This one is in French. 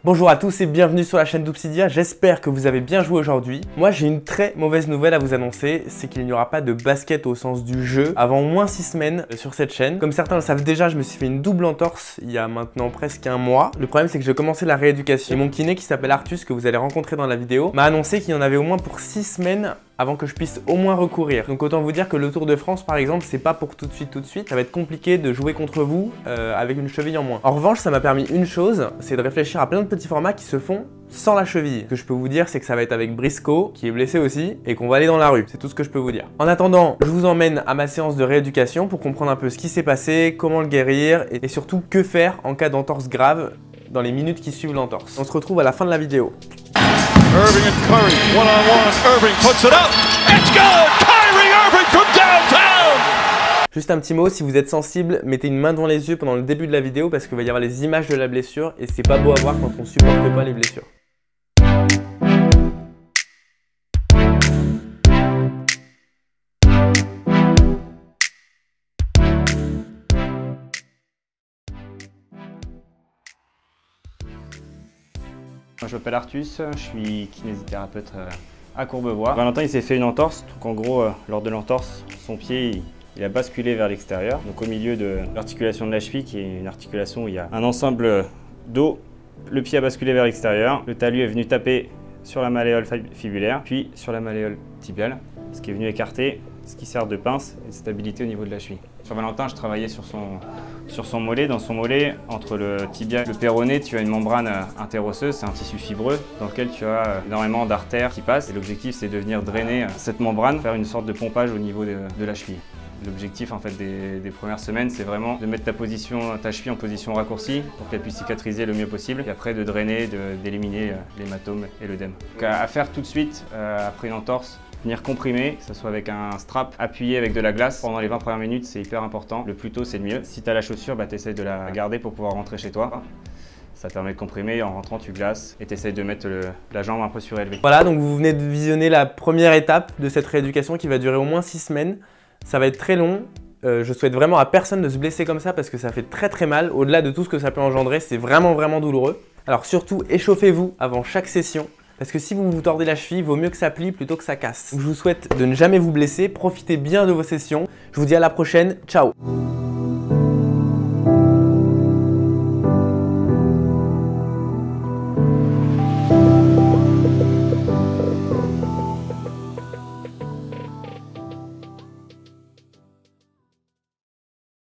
Bonjour à tous et bienvenue sur la chaîne d'Obsidia, j'espère que vous avez bien joué aujourd'hui. Moi j'ai une très mauvaise nouvelle à vous annoncer, c'est qu'il n'y aura pas de basket au sens du jeu avant au moins 6 semaines sur cette chaîne. Comme certains le savent déjà, je me suis fait une double entorse il y a maintenant presque un mois. Le problème c'est que j'ai commencé la rééducation et mon kiné qui s'appelle Artus, que vous allez rencontrer dans la vidéo, m'a annoncé qu'il y en avait au moins pour 6 semaines avant que je puisse au moins recourir. Donc autant vous dire que le Tour de France par exemple, c'est pas pour tout de suite, ça va être compliqué de jouer contre vous avec une cheville en moins. En revanche, ça m'a permis une chose, c'est de réfléchir à plein de petits formats qui se font sans la cheville. Ce que je peux vous dire, c'est que ça va être avec Briscoe, qui est blessé aussi, et qu'on va aller dans la rue. C'est tout ce que je peux vous dire. En attendant, je vous emmène à ma séance de rééducation pour comprendre un peu ce qui s'est passé, comment le guérir, et surtout que faire en cas d'entorse grave dans les minutes qui suivent l'entorse. On se retrouve à la fin de la vidéo. Irving and Curry, one-on-one. Irving puts it up. It's good. Kyrie Irving from downtown. Juste un petit mot, si vous êtes sensible, mettez une main devant les yeux pendant le début de la vidéo parce qu'il va y avoir les images de la blessure et c'est pas beau à voir quand on supporte pas les blessures. Moi, je m'appelle Artus, je suis kinésithérapeute à Courbevoie. Valentin il s'est fait une entorse, donc en gros lors de l'entorse, son pied il a basculé vers l'extérieur, donc au milieu de l'articulation de la cheville qui est une articulation où il y a un ensemble d'os. Le pied a basculé vers l'extérieur, le talus est venu taper sur la malléole fibulaire, puis sur la malléole tibiale, ce qui est venu écarter, ce qui sert de pince et de stabilité au niveau de la cheville. Sur Valentin, je travaillais sur son mollet. Dans son mollet, entre le tibia et le péroné, tu as une membrane interosseuse, c'est un tissu fibreux dans lequel tu as énormément d'artères qui passent. Et l'objectif, c'est de venir drainer cette membrane, faire une sorte de pompage au niveau de la cheville. L'objectif en fait des premières semaines, c'est vraiment de mettre ta cheville en position raccourcie pour qu'elle puisse cicatriser le mieux possible et après de drainer, d'éliminer l'hématome et l'œdème. À faire tout de suite après une entorse, venir comprimer, que ce soit avec un strap appuyé avec de la glace. Pendant les 20 premières minutes, c'est hyper important. Le plus tôt, c'est le mieux. Si tu as la chaussure, tu essaies de la garder pour pouvoir rentrer chez toi. Ça te permet de comprimer, en rentrant, tu glaces et tu essaies de mettre la jambe un peu surélevée. Voilà, donc vous venez de visionner la première étape de cette rééducation qui va durer au moins 6 semaines. Ça va être très long. Je souhaite vraiment à personne de se blesser comme ça parce que ça fait très mal. Au-delà de tout ce que ça peut engendrer, c'est vraiment douloureux. Alors surtout, échauffez-vous avant chaque session. Parce que si vous vous tordez la cheville, il vaut mieux que ça plie plutôt que ça casse. Je vous souhaite de ne jamais vous blesser, profitez bien de vos sessions. Je vous dis à la prochaine, ciao!